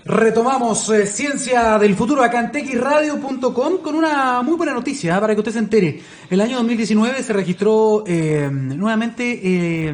Retomamos Ciencia del Futuro acá en texradio.com con una muy buena noticia para que usted se entere. El año 2019 se registró nuevamente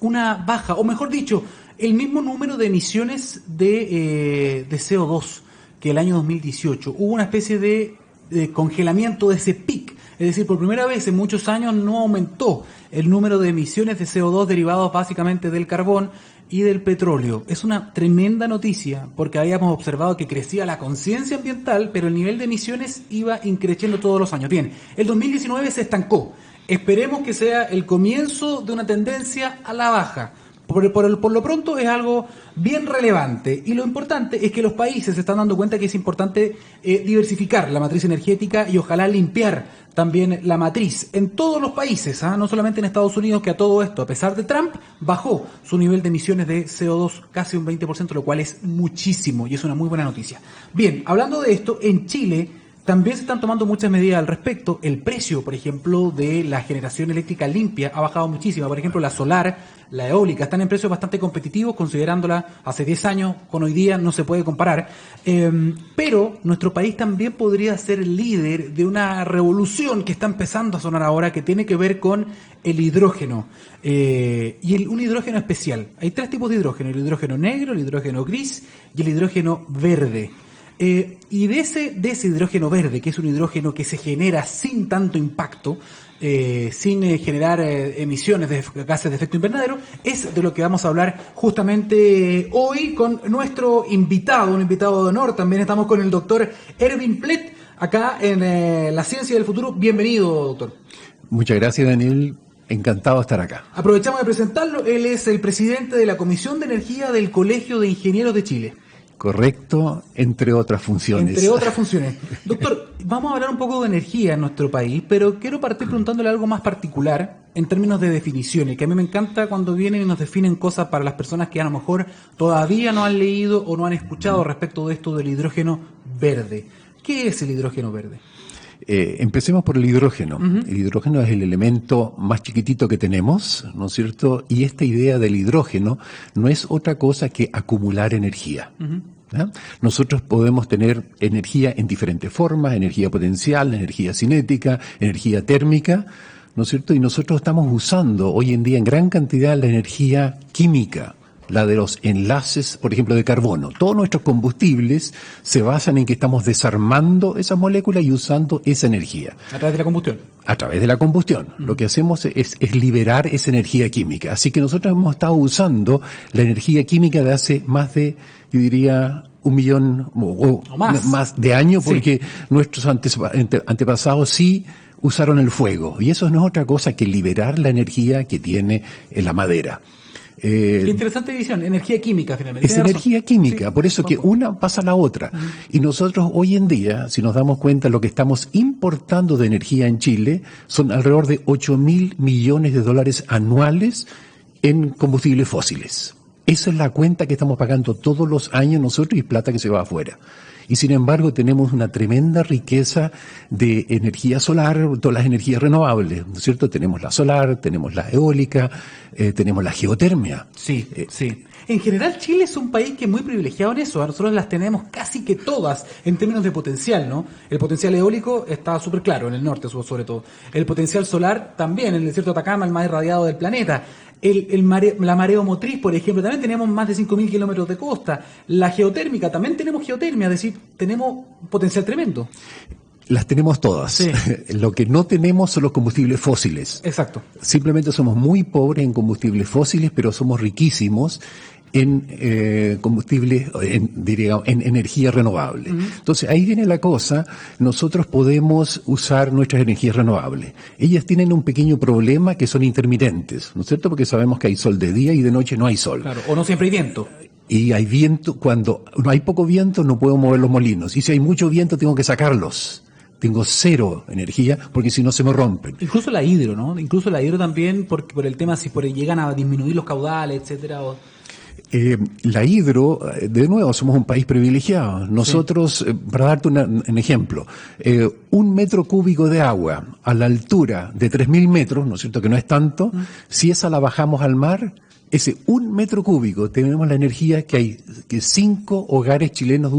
una baja, o mejor dicho, el mismo número de emisiones de CO2 que el año 2018. Hubo una especie de congelamiento de ese pic. Es decir, por primera vez en muchos años no aumentó el número de emisiones de CO2 derivados básicamente del carbón y del petróleo. Es una tremenda noticia porque habíamos observado que crecía la conciencia ambiental, pero el nivel de emisiones iba increciendo todos los años. Bien, el 2019 se estancó. Esperemos que sea el comienzo de una tendencia a la baja. Por lo pronto es algo bien relevante, y lo importante es que los países se están dando cuenta que es importante diversificar la matriz energética y ojalá limpiar también la matriz en todos los países, no solamente en Estados Unidos, que a todo esto, a pesar de Trump, bajó su nivel de emisiones de CO2 casi un 20%, lo cual es muchísimo y es una muy buena noticia. Bien, hablando de esto, en Chile también se están tomando muchas medidas al respecto. El precio, por ejemplo, de la generación eléctrica limpia ha bajado muchísimo. Por ejemplo, la solar, la eólica, están en precios bastante competitivos, considerándola hace 10 años, con hoy día no se puede comparar. Pero nuestro país también podría ser líder de una revolución que está empezando a sonar ahora, que tiene que ver con el hidrógeno. Un hidrógeno especial. Hay 3 tipos de hidrógeno: el hidrógeno negro, el hidrógeno gris y el hidrógeno verde. Y de ese hidrógeno verde, que es un hidrógeno que se genera sin tanto impacto, sin generar emisiones de gases de efecto invernadero, es de lo que vamos a hablar justamente hoy con nuestro invitado, un invitado de honor. También estamos con el doctor Erwin Plett, acá en La Ciencia del Futuro. Bienvenido, doctor. Muchas gracias, Daniel. Encantado de estar acá. Aprovechamos de presentarlo. Él es el presidente de la Comisión de Energía del Colegio de Ingenieros de Chile. Correcto, entre otras funciones. Entre otras funciones. Doctor, vamos a hablar un poco de energía en nuestro país, pero quiero partir preguntándole algo más particular en términos de definiciones, que a mí me encanta cuando vienen y nos definen cosas para las personas que a lo mejor todavía no han leído o no han escuchado respecto de esto del hidrógeno verde. ¿Qué es el hidrógeno verde? Empecemos por el hidrógeno. El hidrógeno es el elemento más chiquitito que tenemos, ¿no es cierto? Y esta idea del hidrógeno no es otra cosa que acumular energía. Nosotros podemos tener energía en diferentes formas: energía potencial, energía cinética, energía térmica, ¿no es cierto? Y nosotros estamos usando hoy en día en gran cantidad la energía química, la de los enlaces, por ejemplo, de carbono. Todos nuestros combustibles se basan en que estamos desarmando esas moléculas y usando esa energía. ¿A través de la combustión? A través de la combustión. Lo que hacemos es liberar esa energía química. Así que nosotros hemos estado usando la energía química de hace más de, yo diría, 1 millón o más de años, porque nuestros antepasados sí usaron el fuego. Y eso no es otra cosa que liberar la energía que tiene la madera. Qué interesante división, energía química finalmente. Es energía química, sí, por eso que una pasa a la otra. Y nosotros hoy en día, si nos damos cuenta, lo que estamos importando de energía en Chile son alrededor de $8.000 millones anuales en combustibles fósiles. Esa es la cuenta que estamos pagando todos los años nosotros, y plata que se va afuera. Y sin embargo tenemos una tremenda riqueza de energía solar, todas las energías renovables, ¿no es cierto? Tenemos la solar, tenemos la eólica, tenemos la geotermia. Sí, sí. En general Chile es un país que es muy privilegiado en eso. Nosotros las tenemos casi que todas en términos de potencial, ¿no? El potencial eólico está súper claro en el norte, sobre todo. El potencial solar también, en el desierto de Atacama, el más irradiado del planeta. La mareomotriz, por ejemplo, también tenemos más de 5.000 kilómetros de costa. La geotérmica, también tenemos geotermia, es decir, tenemos potencial tremendo. Las tenemos todas. Sí. Lo que no tenemos son los combustibles fósiles. Exacto. Simplemente somos muy pobres en combustibles fósiles, pero somos riquísimos en combustibles, en energía renovable. Entonces ahí viene la cosa. Nosotros podemos usar nuestras energías renovables. Ellas tienen un pequeño problema, que son intermitentes, ¿no es cierto? Porque sabemos que hay sol de día y de noche no hay sol. Claro, o no siempre hay viento. Y hay viento. Cuando no hay poco viento no puedo mover los molinos, y si hay mucho viento tengo que sacarlos. Tengo cero energía, porque si no se me rompen. Incluso la hidro, ¿no? Incluso la hidro también, por el tema, si llegan a disminuir los caudales, etcétera. La hidro, de nuevo, somos un país privilegiado. Nosotros, sí. Para darte un ejemplo, 1 metro cúbico de agua a la altura de 3.000 metros, ¿no es cierto?, que no es tanto, si esa la bajamos al mar, ese 1 metro cúbico tenemos la energía que 5 hogares chilenos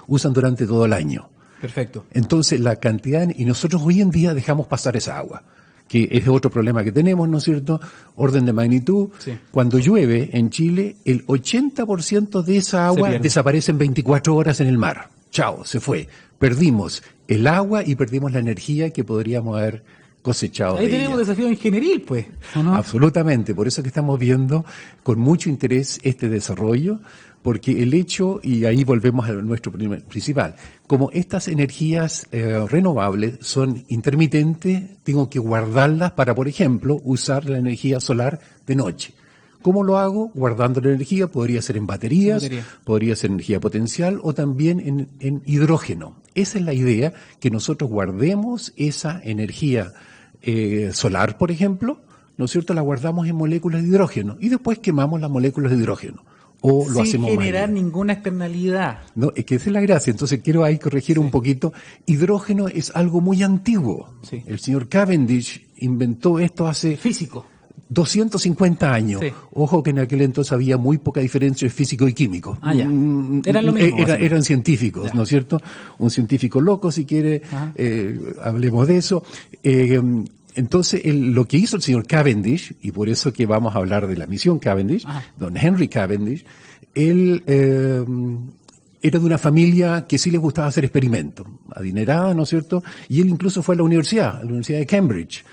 usan durante todo el año. Perfecto. Entonces la cantidad, y nosotros hoy en día dejamos pasar esa agua, que es otro problema que tenemos, ¿no es cierto? Orden de magnitud. Sí. Cuando llueve en Chile, el 80% de esa agua desaparece en 24 horas en el mar. Chao, se fue. Perdimos el agua y perdimos la energía que podríamos haber cosechado. Ahí tenemos desafío ingenieril, pues, ¿o no? Absolutamente, por eso que estamos viendo con mucho interés este desarrollo, porque el hecho, y ahí volvemos a nuestro principal, como estas energías renovables son intermitentes, tengo que guardarlas para, por ejemplo, usar la energía solar de noche. ¿Cómo lo hago? Guardando la energía, podría ser en baterías, podría ser energía potencial o también en hidrógeno. Esa es la idea, que nosotros guardemos esa energía solar, por ejemplo, ¿no es cierto? La guardamos en moléculas de hidrógeno y después quemamos las moléculas de hidrógeno. O lo hacemos sin generar ninguna externalidad. No, es que esa es la gracia. Entonces quiero ahí corregir un poquito. Hidrógeno es algo muy antiguo. Sí. El señor Cavendish inventó esto hace... Físico. 250 años. Sí. Ojo que en aquel entonces había muy poca diferencia entre físico y químico. Ah, ya. Eran lo mismo. Eran científicos, ya. ¿No es cierto? Un científico loco, si quiere, hablemos de eso. Entonces, lo que hizo el señor Cavendish, y por eso que vamos a hablar de la misión Cavendish, don Henry Cavendish, él era de una familia que sí les gustaba hacer experimentos, adinerada, ¿no es cierto? Y él incluso fue a la Universidad de Cambridge,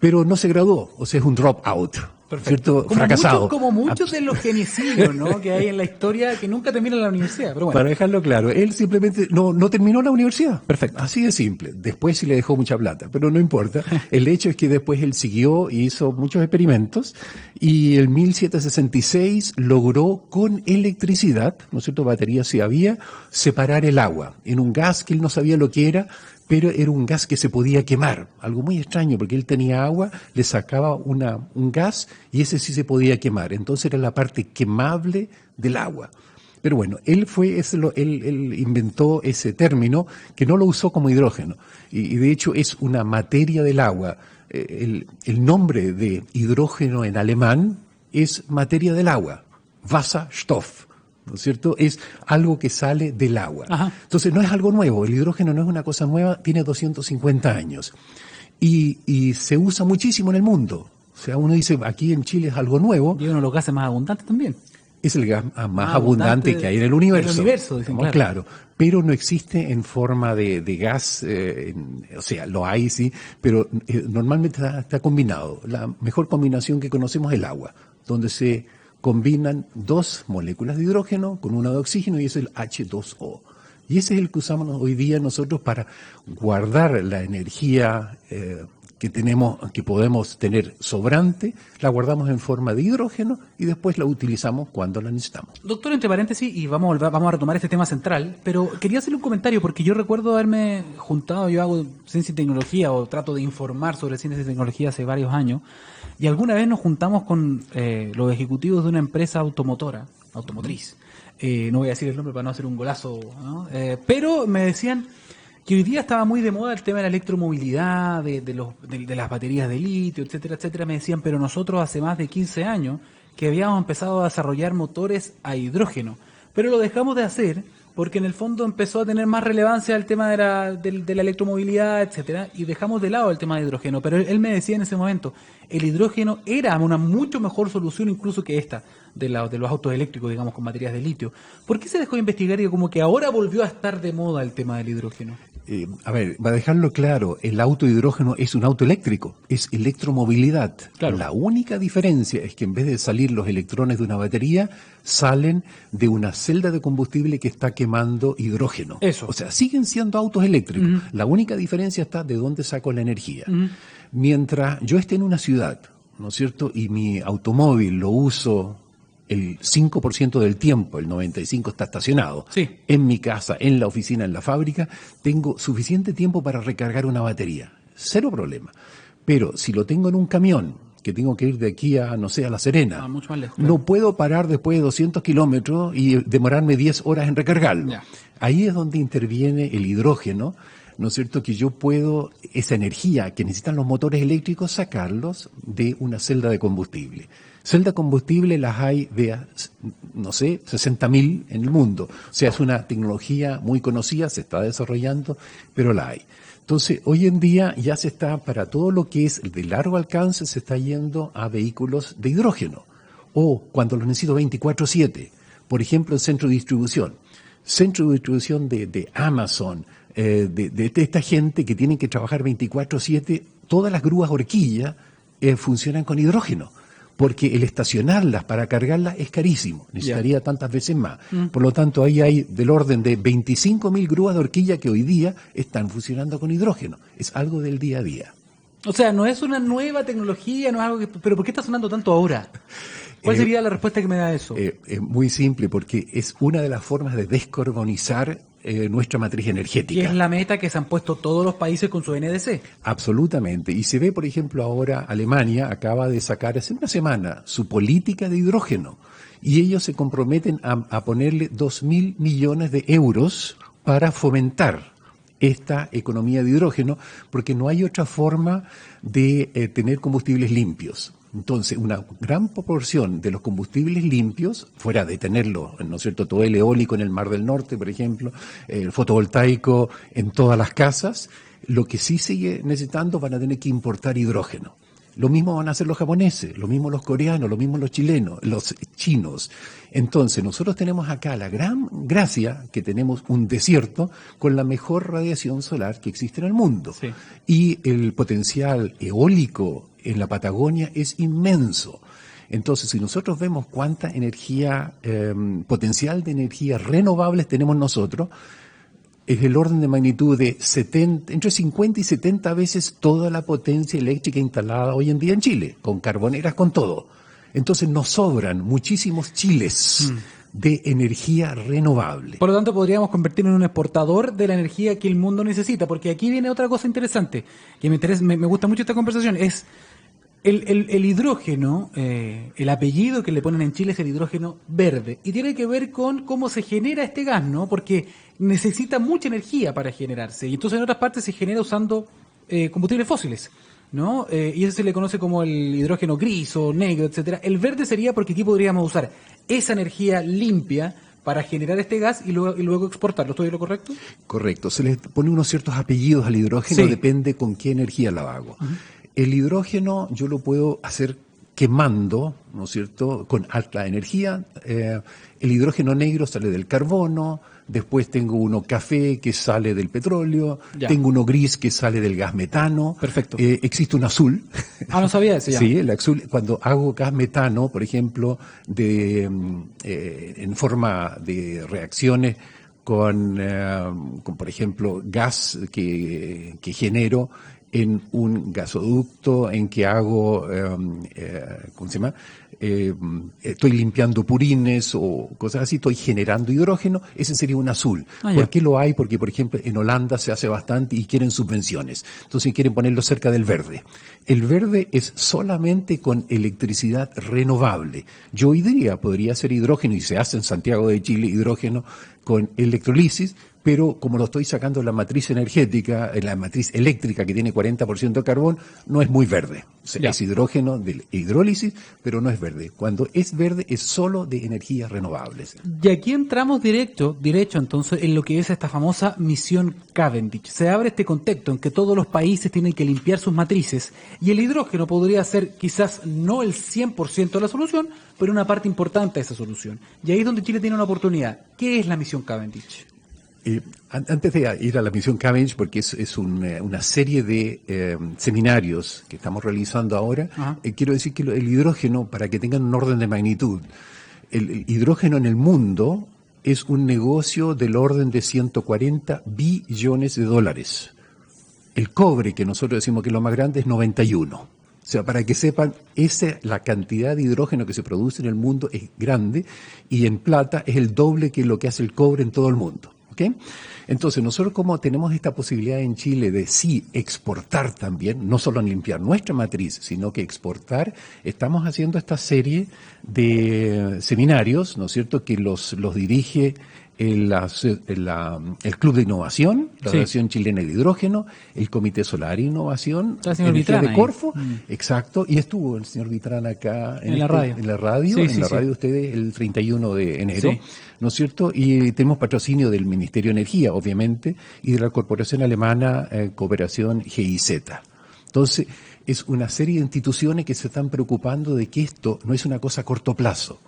pero no se graduó, o sea, es un dropout. ¿Cierto? Fracasado. Como muchos de los genicidios, ¿no? Que hay en la historia que nunca terminan la universidad. Pero bueno. Para dejarlo claro, él simplemente no terminó la universidad. Perfecto. Así de simple. Después sí le dejó mucha plata, pero no importa. El hecho es que después él siguió y hizo muchos experimentos y en 1766 logró con electricidad, ¿no es cierto? Baterías sí había, separar el agua en un gas que él no sabía lo que era, pero era un gas que se podía quemar, algo muy extraño, porque él tenía agua, le sacaba un gas y ese sí se podía quemar, entonces era la parte quemable del agua. Pero bueno, él inventó ese término que no lo usó como hidrógeno, y de hecho es una materia del agua. El nombre de hidrógeno en alemán es materia del agua, Wasserstoff. ¿No es cierto? Es algo que sale del agua. Ajá. Entonces no es algo nuevo, el hidrógeno no es una cosa nueva, tiene 250 años. Y se usa muchísimo en el mundo. O sea, uno dice, aquí en Chile es algo nuevo. Y uno de los gases más abundantes también. Es el gas más abundante que hay en el universo. El universo, dicen, claro. Pero no existe en forma de gas, o sea, lo hay, sí, pero normalmente está combinado. La mejor combinación que conocemos es el agua, donde se combinan 2 moléculas de hidrógeno con una de oxígeno y es el H2O. Y ese es el que usamos hoy día nosotros para guardar la energía que tenemos, que podemos tener sobrante, la guardamos en forma de hidrógeno y después la utilizamos cuando la necesitamos. Doctor, entre paréntesis, y vamos a retomar este tema central, pero quería hacerle un comentario porque yo recuerdo haberme juntado, yo hago ciencia y tecnología o trato de informar sobre ciencia y tecnología hace varios años, y alguna vez nos juntamos con los ejecutivos de una empresa automotriz. No voy a decir el nombre para no hacer un golazo, ¿no? Pero me decían que hoy día estaba muy de moda el tema de la electromovilidad, de las baterías de litio, etcétera, etcétera. Me decían, pero nosotros hace más de 15 años que habíamos empezado a desarrollar motores a hidrógeno, pero lo dejamos de hacer porque en el fondo empezó a tener más relevancia el tema de la electromovilidad, etcétera, y dejamos de lado el tema de hidrógeno. Pero él me decía en ese momento, el hidrógeno era una mucho mejor solución incluso que esta, de los autos eléctricos, digamos, con baterías de litio. ¿Por qué se dejó de investigar y como que ahora volvió a estar de moda el tema del hidrógeno? A ver, para dejarlo claro, el auto de hidrógeno es un auto eléctrico, es electromovilidad. Claro. La única diferencia es que en vez de salir los electrones de una batería, salen de una celda de combustible que está quemando hidrógeno. Eso. O sea, siguen siendo autos eléctricos. Uh-huh. La única diferencia está de dónde saco la energía. Uh-huh. Mientras yo esté en una ciudad, ¿no es cierto?, y mi automóvil lo uso el 5% del tiempo, el 95% está estacionado. Sí. En mi casa, en la oficina, en la fábrica, tengo suficiente tiempo para recargar una batería. Cero problema. Pero si lo tengo en un camión, que tengo que ir de aquí a, no sé, a La Serena, mucho más lejos, no puedo parar después de 200 kilómetros y demorarme 10 horas en recargarlo. Ya. Ahí es donde interviene el hidrógeno, ¿no es cierto?, que yo puedo, esa energía que necesitan los motores eléctricos, sacarlos de una celda de combustible. Celda combustible las hay de, no sé, 60.000 en el mundo. O sea, es una tecnología muy conocida, se está desarrollando, pero la hay. Entonces, hoy en día ya se está, para todo lo que es de largo alcance, se está yendo a vehículos de hidrógeno. O cuando los necesito 24/7, por ejemplo, el centro de distribución. Centro de distribución de Amazon, de esta gente que tiene que trabajar 24/7, todas las grúas horquilla funcionan con hidrógeno, porque el estacionarlas para cargarlas es carísimo, necesitaría tantas veces más. Por lo tanto, ahí hay del orden de 25.000 grúas de horquilla que hoy día están funcionando con hidrógeno. Es algo del día a día. O sea, no es una nueva tecnología, no es algo que... ¿Pero por qué está sonando tanto ahora? ¿Cuál sería la respuesta que me da eso? Es muy simple, porque es una de las formas de descarbonizar nuestra matriz energética. Y es la meta que se han puesto todos los países con su NDC. Absolutamente. Y se ve, por ejemplo, ahora Alemania acaba de sacar hace una semana su política de hidrógeno. Y ellos se comprometen a ponerle 2.000 millones de euros para fomentar esta economía de hidrógeno, porque no hay otra forma de tener combustibles limpios. Entonces, una gran proporción de los combustibles limpios, fuera de tenerlo, ¿no es cierto?, todo el eólico en el Mar del Norte, por ejemplo, el fotovoltaico en todas las casas, lo que sí sigue necesitando van a tener que importar hidrógeno. Lo mismo van a hacer los japoneses, lo mismo los coreanos, lo mismo los chilenos, los chinos. Entonces, nosotros tenemos acá la gran gracia que tenemos un desierto con la mejor radiación solar que existe en el mundo. Sí. Y el potencial eólico en la Patagonia es inmenso. Entonces, si nosotros vemos cuánta energía, potencial de energía renovables tenemos nosotros, es el orden de magnitud de entre 50 y 70 veces toda la potencia eléctrica instalada hoy en día en Chile, con carboneras, con todo. Entonces nos sobran muchísimos chiles de energía renovable. Por lo tanto, podríamos convertirnos en un exportador de la energía que el mundo necesita, porque aquí viene otra cosa interesante, que me gusta mucho esta conversación, es el hidrógeno, el apellido que le ponen en Chile es el hidrógeno verde, y tiene que ver con cómo se genera este gas, ¿no? Porque necesita mucha energía para generarse, y entonces en otras partes se genera usando combustibles fósiles, ¿no? Y eso se le conoce como el hidrógeno gris o negro, etcétera. El verde sería porque aquí podríamos usar esa energía limpia para generar este gas y luego exportarlo. ¿Estoy en lo correcto? Correcto. Se le pone unos ciertos apellidos al hidrógeno, sí. Depende con qué energía lo hago. El hidrógeno yo lo puedo hacer quemando, ¿no es cierto?, con alta energía. El hidrógeno negro sale del carbono, después tengo uno café que sale del petróleo, tengo uno gris que sale del gas metano. Perfecto. Existe un azul. Ah, no sabía eso ya. Sí, el azul, cuando hago gas metano, por ejemplo, en forma de reacciones con por ejemplo, gas que genero en un gasoducto, en que hago, ¿cómo se llama? Estoy limpiando purines o cosas así, estoy generando hidrógeno, ese sería un azul. ¿Por qué lo hay? Porque, por ejemplo, en Holanda se hace bastante y quieren subvenciones. Entonces quieren ponerlo cerca del verde. El verde es solamente con electricidad renovable. Yo hoy día podría hacer hidrógeno, y se hace en Santiago de Chile hidrógeno con electrolisis, pero como lo estoy sacando de la matriz energética, la matriz eléctrica que tiene 40% de carbón, no es muy verde. O sea, es hidrógeno de hidrólisis, pero no es verde. Cuando es verde es solo de energías renovables. Y aquí entramos derecho entonces en lo que es esta famosa misión Cavendish. Se abre este contexto en que todos los países tienen que limpiar sus matrices y el hidrógeno podría ser quizás no el 100% de la solución, pero una parte importante de esa solución. Y ahí es donde Chile tiene una oportunidad. ¿Qué es la misión Cavendish? Antes de ir a la misión Cavendish, porque es una serie de seminarios que estamos realizando ahora, quiero decir que el hidrógeno, para que tengan un orden de magnitud, el hidrógeno en el mundo es un negocio del orden de 140 billones de dólares. El cobre, que nosotros decimos que es lo más grande, es 91. O sea, para que sepan, la cantidad de hidrógeno que se produce en el mundo es grande, y en plata es el doble que lo que hace el cobre en todo el mundo. ¿ok? Entonces, nosotros como tenemos esta posibilidad en Chile de sí exportar también, no solo limpiar nuestra matriz, sino que exportar, estamos haciendo esta serie de seminarios, ¿no es cierto?, que los dirige el Club de Innovación, la Asociación Chilena de Hidrógeno, el Comité Solar e Innovación, Energía de Corfo, exacto, y estuvo el señor Vitrán acá en la radio de ustedes el 31 de enero, ¿no es cierto? Y tenemos patrocinio del Ministerio de Energía, obviamente, y de la Corporación Alemana Cooperación GIZ. Entonces, es una serie de instituciones que se están preocupando de que esto no es una cosa a corto plazo.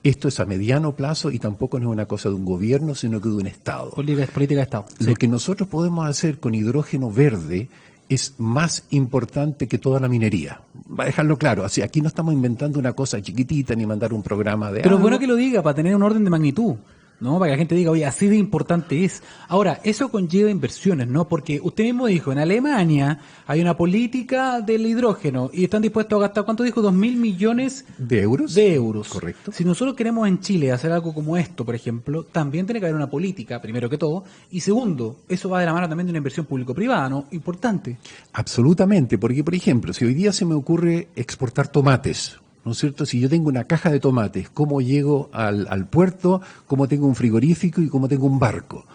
Esto es a mediano plazo y tampoco no es una cosa de un gobierno, sino que de un Estado. Política de Estado. Lo que nosotros podemos hacer con hidrógeno verde es más importante que toda la minería. Va a dejarlo claro. Así, aquí no estamos inventando una cosa chiquitita ni mandar un programa de Pero algo. bueno que lo diga, para tener un orden de magnitud, ¿no? Para que la gente diga, oye, así de importante es. Ahora, eso conlleva inversiones, ¿no? Porque usted mismo dijo, en Alemania hay una política del hidrógeno y están dispuestos a gastar, ¿cuánto dijo? 2.000 millones de euros. De euros. Correcto. Si nosotros queremos en Chile hacer algo como esto, por ejemplo, también tiene que haber una política, primero que todo, y segundo, eso va de la mano también de una inversión público-privada, ¿no? Importante. Absolutamente, porque, por ejemplo, si hoy día se me ocurre exportar tomates, ¿no es cierto? Si yo tengo una caja de tomates, ¿cómo llego al puerto? ¿Cómo tengo un frigorífico? ¿Y cómo tengo un barco?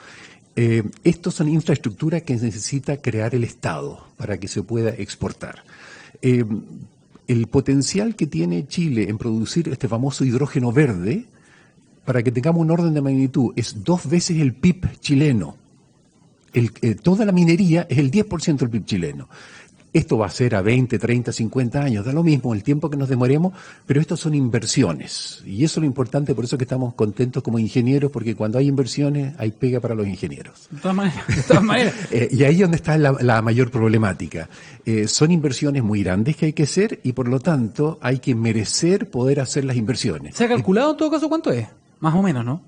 Estos son infraestructuras que necesita crear el Estado para que se pueda exportar. El potencial que tiene Chile en producir este famoso hidrógeno verde, para que tengamos un orden de magnitud, es 2 veces el PIB chileno. Toda la minería es el 10% del PIB chileno. Esto va a ser a 20, 30, 50 años, da lo mismo el tiempo que nos demoremos, pero estos son inversiones. Y eso es lo importante, por eso que estamos contentos como ingenieros, porque cuando hay inversiones hay pega para los ingenieros. De todas maneras. Y ahí es donde está la mayor problemática. Son inversiones muy grandes que hay que hacer y por lo tanto hay que merecer poder hacer las inversiones. ¿Se ha calculado en todo caso cuánto es? Más o menos, ¿no?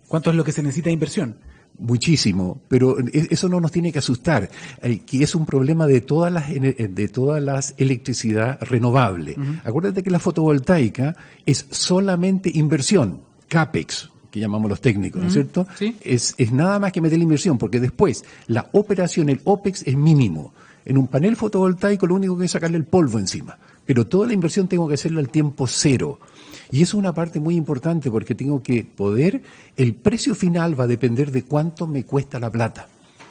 ¿Cuánto es lo que se necesita de inversión? Muchísimo, pero eso no nos tiene que asustar, que es un problema de todas las electricidad renovable. Acuérdate que la fotovoltaica es solamente inversión, CAPEX, que llamamos los técnicos, ¿no es cierto? Sí. Es nada más que meter la inversión, porque después la operación, el OPEX es mínimo. En un panel fotovoltaico lo único que es sacarle el polvo encima, pero toda la inversión tengo que hacerla al tiempo cero. Y eso es una parte muy importante porque tengo que el precio final va a depender de cuánto me cuesta la plata,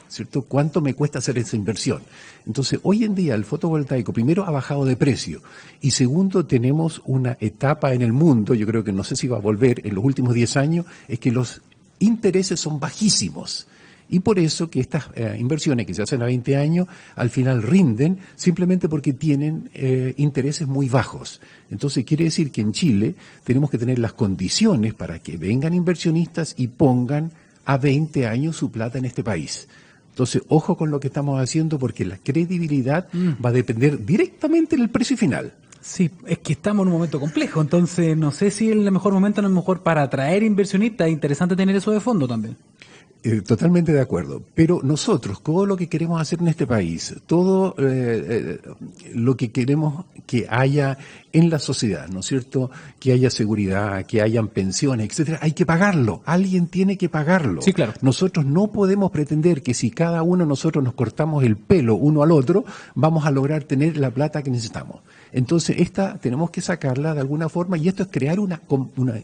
¿cierto? Cuánto me cuesta hacer esa inversión. Entonces, hoy en día el fotovoltaico, primero, ha bajado de precio y segundo, tenemos una etapa en el mundo, yo creo que no sé si va a volver en los últimos 10 años, es que los intereses son bajísimos. Y por eso que estas inversiones que se hacen a 20 años al final rinden simplemente porque tienen intereses muy bajos. Entonces quiere decir que en Chile tenemos que tener las condiciones para que vengan inversionistas y pongan a 20 años su plata en este país. Entonces, ojo con lo que estamos haciendo porque la credibilidad va a depender directamente del precio final. Sí, es que estamos en un momento complejo, entonces no sé si el mejor momento no es mejor para atraer inversionistas, es interesante tener eso de fondo también. Totalmente de acuerdo, pero nosotros, todo lo que queremos hacer en este país, todo lo que queremos que haya en la sociedad, ¿no es cierto?, que haya seguridad, que hayan pensiones, etcétera, hay que pagarlo, alguien tiene que pagarlo. Sí, claro. Nosotros no podemos pretender que si cada uno de nosotros nos cortamos el pelo uno al otro, vamos a lograr tener la plata que necesitamos. Entonces, tenemos que sacarla de alguna forma y esto es crear una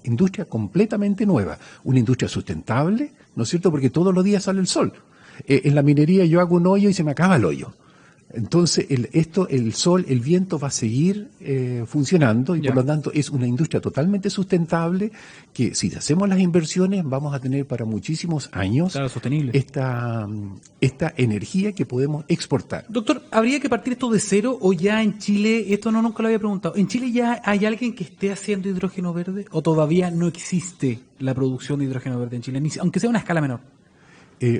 industria completamente nueva, una industria sustentable, ¿no es cierto?, porque todos los días sale el sol. En la minería yo hago un hoyo y se me acaba el hoyo. Entonces, el sol, el viento va a seguir funcionando y por lo tanto es una industria totalmente sustentable que si hacemos las inversiones vamos a tener para muchísimos años sostenible. Esta energía que podemos exportar. Doctor, ¿habría que partir esto de cero o ya en Chile, esto nunca lo había preguntado, ¿en Chile ya hay alguien que esté haciendo hidrógeno verde o todavía no existe la producción de hidrógeno verde en Chile, aunque sea a una escala menor?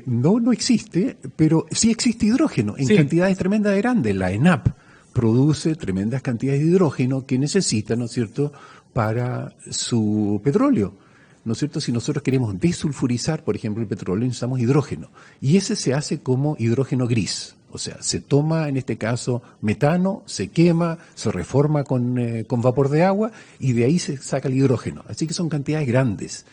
No existe, pero sí existe hidrógeno en cantidades tremendas grandes. La ENAP produce tremendas cantidades de hidrógeno que necesita, ¿no es cierto?, para su petróleo. ¿No es cierto? Si nosotros queremos desulfurizar, por ejemplo, el petróleo, necesitamos hidrógeno. Y ese se hace como hidrógeno gris. O sea, se toma, en este caso, metano, se quema, se reforma con vapor de agua y de ahí se saca el hidrógeno. Así que son cantidades grandes.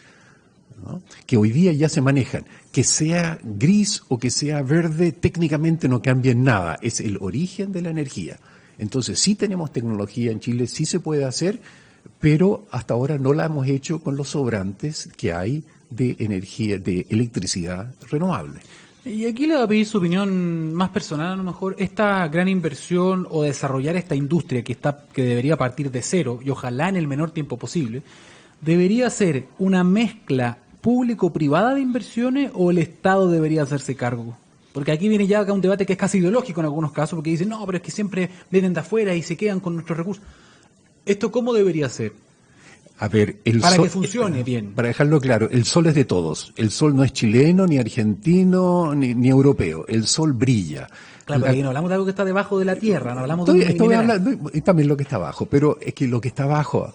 ¿no?, que hoy día ya se manejan. Que sea gris o que sea verde, técnicamente no cambia en nada, es el origen de la energía. Entonces sí tenemos tecnología en Chile, sí se puede hacer, pero hasta ahora no la hemos hecho con los sobrantes que hay de energía, de electricidad renovable. Y aquí le voy a pedir su opinión más personal, a lo mejor, esta gran inversión o desarrollar esta industria que debería partir de cero, y ojalá en el menor tiempo posible, ¿debería ser una mezcla público-privada de inversiones o el Estado debería hacerse cargo? Porque aquí viene ya acá un debate que es casi ideológico en algunos casos, porque dicen, no, pero es que siempre vienen de afuera y se quedan con nuestros recursos. ¿Esto cómo debería ser? A ver, para que funcione bien. Para dejarlo claro, el sol es de todos. El sol no es chileno, ni argentino, ni europeo. El sol brilla. Claro, porque no hablamos de algo que está debajo de la tierra, no hablamos de estoy hablando también lo que está abajo, pero es que lo que está abajo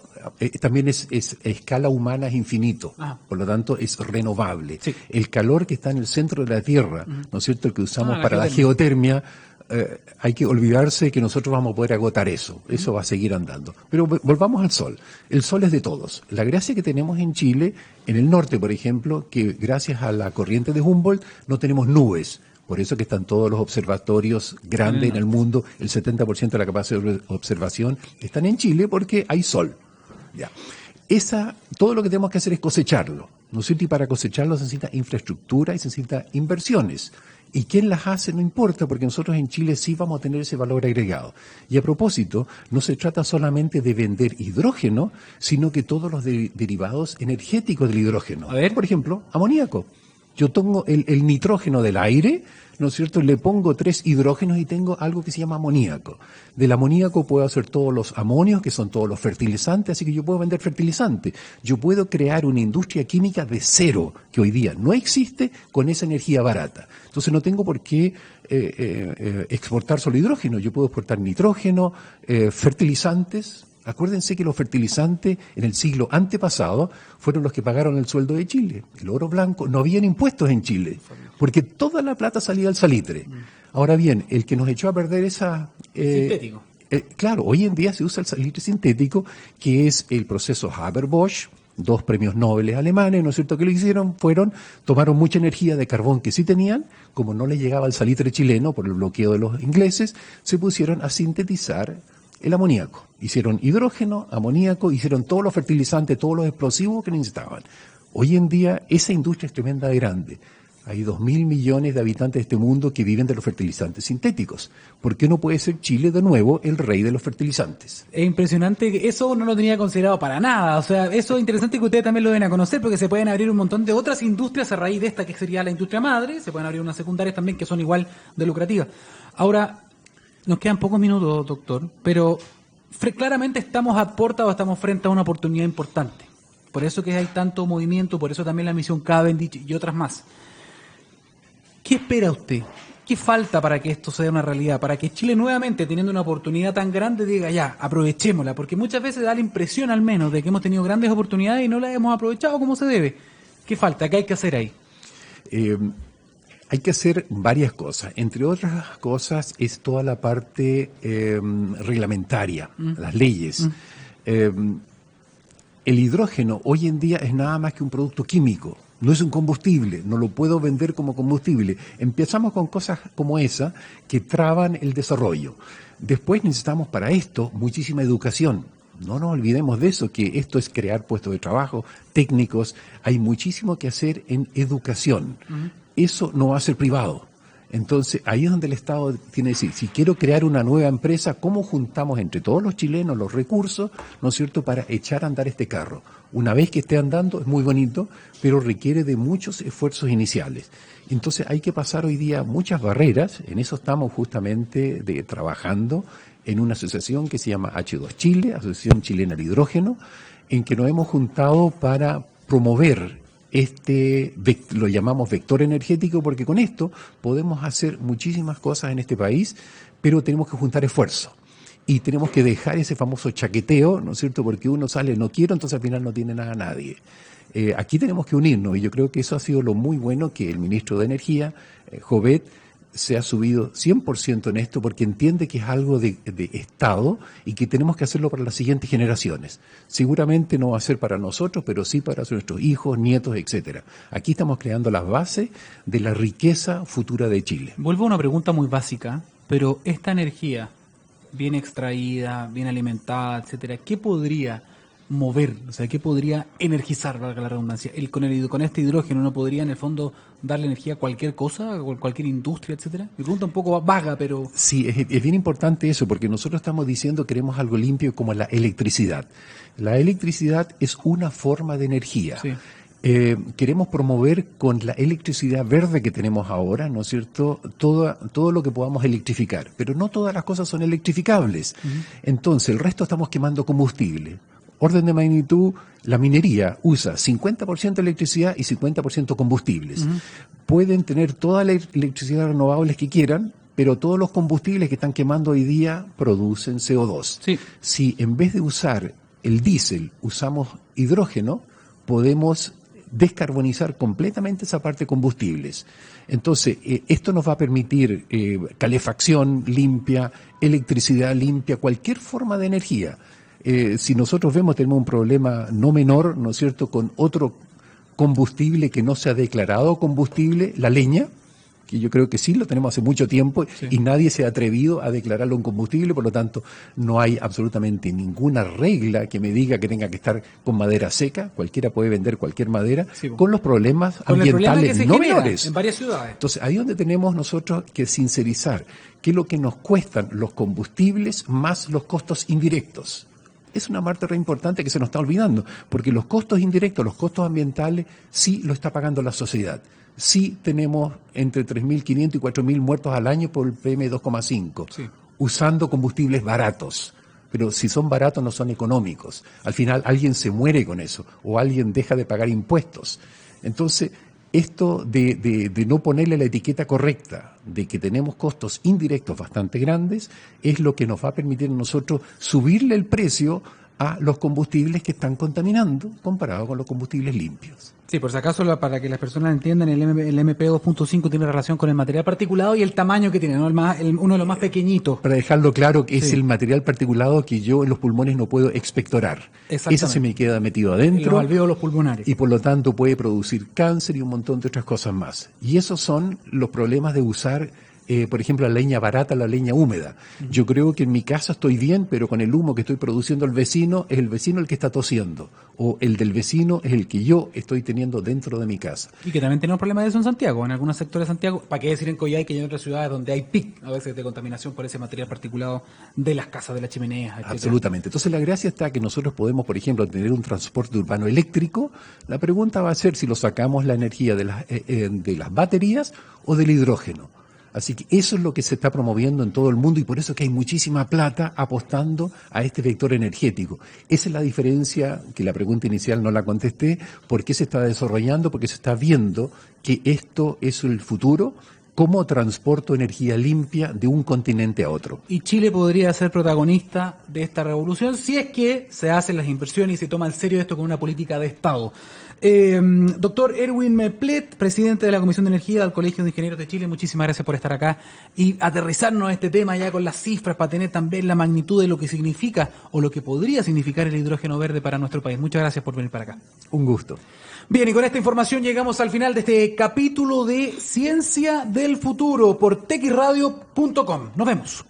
también es escala humana, es infinito. Por lo tanto es renovable. Sí. El calor que está en el centro de la tierra, ¿no es cierto?, el que usamos para la geotermia, hay que olvidarse que nosotros vamos a poder agotar eso. Eso va a seguir andando. Pero volvamos al sol. El sol es de todos. La gracia que tenemos en Chile, en el norte, por ejemplo, que gracias a la corriente de Humboldt no tenemos nubes. Por eso que están todos los observatorios grandes en el mundo, el 70% de la capacidad de observación están en Chile porque hay sol. Ya. Todo lo que tenemos que hacer es cosecharlo, ¿no es cierto? Y para cosecharlo se necesita infraestructura y se necesita inversiones. Y quién las hace no importa, porque nosotros en Chile sí vamos a tener ese valor agregado. Y a propósito, no se trata solamente de vender hidrógeno, sino que todos los derivados energéticos del hidrógeno. A ver. Por ejemplo, amoníaco. Yo tomo el nitrógeno del aire, ¿no es cierto?, le pongo 3 hidrógenos y tengo algo que se llama amoníaco. Del amoníaco puedo hacer todos los amonios, que son todos los fertilizantes, así que yo puedo vender fertilizante. Yo puedo crear una industria química de cero, que hoy día no existe, con esa energía barata. Entonces no tengo por qué exportar solo hidrógeno, yo puedo exportar nitrógeno, fertilizantes. Acuérdense que los fertilizantes en el siglo antepasado fueron los que pagaron el sueldo de Chile. El oro blanco, no habían impuestos en Chile, porque toda la plata salía del salitre. Ahora bien, el que nos echó a perder esa... sintético. Claro, hoy en día se usa el salitre sintético, que es el proceso Haber-Bosch, 2 premios Nobel alemanes, ¿no es cierto?, que lo hicieron, tomaron mucha energía de carbón que sí tenían, como no les llegaba el salitre chileno por el bloqueo de los ingleses, se pusieron a sintetizar el amoníaco. Hicieron hidrógeno, amoníaco, hicieron todos los fertilizantes, todos los explosivos que necesitaban. Hoy en día esa industria es tremenda de grande. Hay 2.000 millones de habitantes de este mundo que viven de los fertilizantes sintéticos. ¿Por qué no puede ser Chile de nuevo el rey de los fertilizantes? Es impresionante, eso no lo tenía considerado para nada. O sea, eso es interesante que ustedes también lo den a conocer, porque se pueden abrir un montón de otras industrias a raíz de esta que sería la industria madre, se pueden abrir unas secundarias también que son igual de lucrativas. Ahora, nos quedan pocos minutos, doctor, pero claramente estamos a puerta o estamos frente a una oportunidad importante. Por eso que hay tanto movimiento, por eso también la misión Cavendish y otras más. ¿Qué espera usted? ¿Qué falta para que esto sea una realidad? Para que Chile nuevamente, teniendo una oportunidad tan grande, diga ya, aprovechémosla. Porque muchas veces da la impresión al menos de que hemos tenido grandes oportunidades y no las hemos aprovechado como se debe. ¿Qué falta? ¿Qué hay que hacer ahí? Hay que hacer varias cosas. Entre otras cosas es toda la parte reglamentaria, las leyes. El hidrógeno hoy en día es nada más que un producto químico. No es un combustible, no lo puedo vender como combustible. Empezamos con cosas como esa que traban el desarrollo. Después necesitamos para esto muchísima educación. No nos olvidemos de eso, que esto es crear puestos de trabajo, técnicos. Hay muchísimo que hacer en educación. Eso no va a ser privado. Entonces, ahí es donde el Estado tiene que decir, si quiero crear una nueva empresa, ¿cómo juntamos entre todos los chilenos los recursos, ¿no es cierto?, para echar a andar este carro? Una vez que esté andando es muy bonito, pero requiere de muchos esfuerzos iniciales. Entonces, hay que pasar hoy día muchas barreras, en eso estamos justamente trabajando en una asociación que se llama H2 Chile, Asociación Chilena de Hidrógeno, en que nos hemos juntado para promover lo llamamos vector energético, porque con esto podemos hacer muchísimas cosas en este país, pero tenemos que juntar esfuerzos. Y tenemos que dejar ese famoso chaqueteo, ¿no es cierto?, porque uno sale, no quiero, entonces al final no tiene nada a nadie. Aquí tenemos que unirnos, y yo creo que eso ha sido lo muy bueno que el ministro de Energía, Jovet, se ha subido 100% en esto porque entiende que es algo de Estado y que tenemos que hacerlo para las siguientes generaciones. Seguramente no va a ser para nosotros, pero sí para nuestros hijos, nietos, etcétera. Aquí estamos creando las bases de la riqueza futura de Chile. Vuelvo a una pregunta muy básica, pero esta energía bien extraída, bien alimentada, etcétera, ¿qué podría mover? O sea, ¿qué podría energizar, valga la redundancia? Con este hidrógeno, ¿no podría en el fondo darle energía a cualquier cosa, a cualquier industria, etcétera? Mi pregunta un poco vaga, pero... Sí, es bien importante eso, porque nosotros estamos diciendo que queremos algo limpio como la electricidad. La electricidad es una forma de energía. Sí. Queremos promover con la electricidad verde que tenemos ahora, ¿no es cierto?, todo lo que podamos electrificar. Pero no todas las cosas son electrificables. Entonces, el resto estamos quemando combustible. Orden de magnitud, la minería usa 50% electricidad y 50% combustibles. Pueden tener toda la electricidad renovables que quieran, pero todos los combustibles que están quemando hoy día producen CO2. Sí. Si en vez de usar el diésel usamos hidrógeno, podemos descarbonizar completamente esa parte de combustibles. Entonces, esto nos va a permitir calefacción limpia, electricidad limpia, cualquier forma de energía. Si nosotros tenemos un problema no menor, ¿no es cierto?, con otro combustible que no se ha declarado combustible, la leña, que yo creo que sí lo tenemos hace mucho tiempo, sí, y nadie se ha atrevido a declararlo un combustible, por lo tanto no hay absolutamente ninguna regla que me diga que tenga que estar con madera seca, cualquiera puede vender cualquier madera, sí, con los problemas ambientales no menores. En varias ciudades. Entonces, ahí es donde tenemos nosotros que sincerizar qué es lo que nos cuestan los combustibles más los costos indirectos. Es una parte re importante que se nos está olvidando, porque los costos indirectos, los costos ambientales, sí lo está pagando la sociedad. Sí tenemos entre 3.500 y 4.000 muertos al año por el PM2,5, sí, usando combustibles baratos. Pero si son baratos no son económicos. Al final alguien se muere con eso, o alguien deja de pagar impuestos. Entonces, esto de no ponerle la etiqueta correcta, de que tenemos costos indirectos bastante grandes, es lo que nos va a permitir a nosotros subirle el precio a los combustibles que están contaminando comparado con los combustibles limpios. Sí, por si acaso, para que las personas entiendan, el MP2.5 tiene relación con el material particulado y el tamaño que tiene, ¿no? Uno de los más pequeñitos. Para dejarlo claro, que es el material particulado que yo en los pulmones no puedo expectorar. Ese se me queda metido adentro. En los alvéolos pulmonares. Y por lo tanto puede producir cáncer y un montón de otras cosas más. Y esos son los problemas de usar, por ejemplo, la leña barata, la leña húmeda. Yo creo que en mi casa estoy bien, pero con el humo que estoy produciendo el vecino, es el vecino el que está tosiendo. O el del vecino es el que yo estoy teniendo dentro de mi casa. Y que también tenemos problemas de eso en Santiago, en algunos sectores de Santiago. ¿Para qué decir en Coyhaique y en otras ciudades donde hay pic a veces de contaminación por ese material particulado de las casas, de las chimeneas, etcétera? Absolutamente. Entonces la gracia está que nosotros podemos, por ejemplo, tener un transporte urbano eléctrico. La pregunta va a ser si lo sacamos la energía de las baterías o del hidrógeno. Así que eso es lo que se está promoviendo en todo el mundo y por eso es que hay muchísima plata apostando a este vector energético. Esa es la diferencia, que la pregunta inicial no la contesté, ¿por qué se está desarrollando? Porque se está viendo que esto es el futuro, cómo transporto energía limpia de un continente a otro. Y Chile podría ser protagonista de esta revolución si es que se hacen las inversiones y se toma en serio esto con una política de Estado. Doctor Erwin Meplet, presidente de la Comisión de Energía del Colegio de Ingenieros de Chile, muchísimas gracias por estar acá y aterrizarnos a este tema ya con las cifras para tener también la magnitud de lo que significa o lo que podría significar el hidrógeno verde para nuestro país. Muchas gracias por venir para acá. Un gusto. Bien, y con esta información llegamos al final de este capítulo de Ciencia del Futuro por texradio.com. Nos vemos.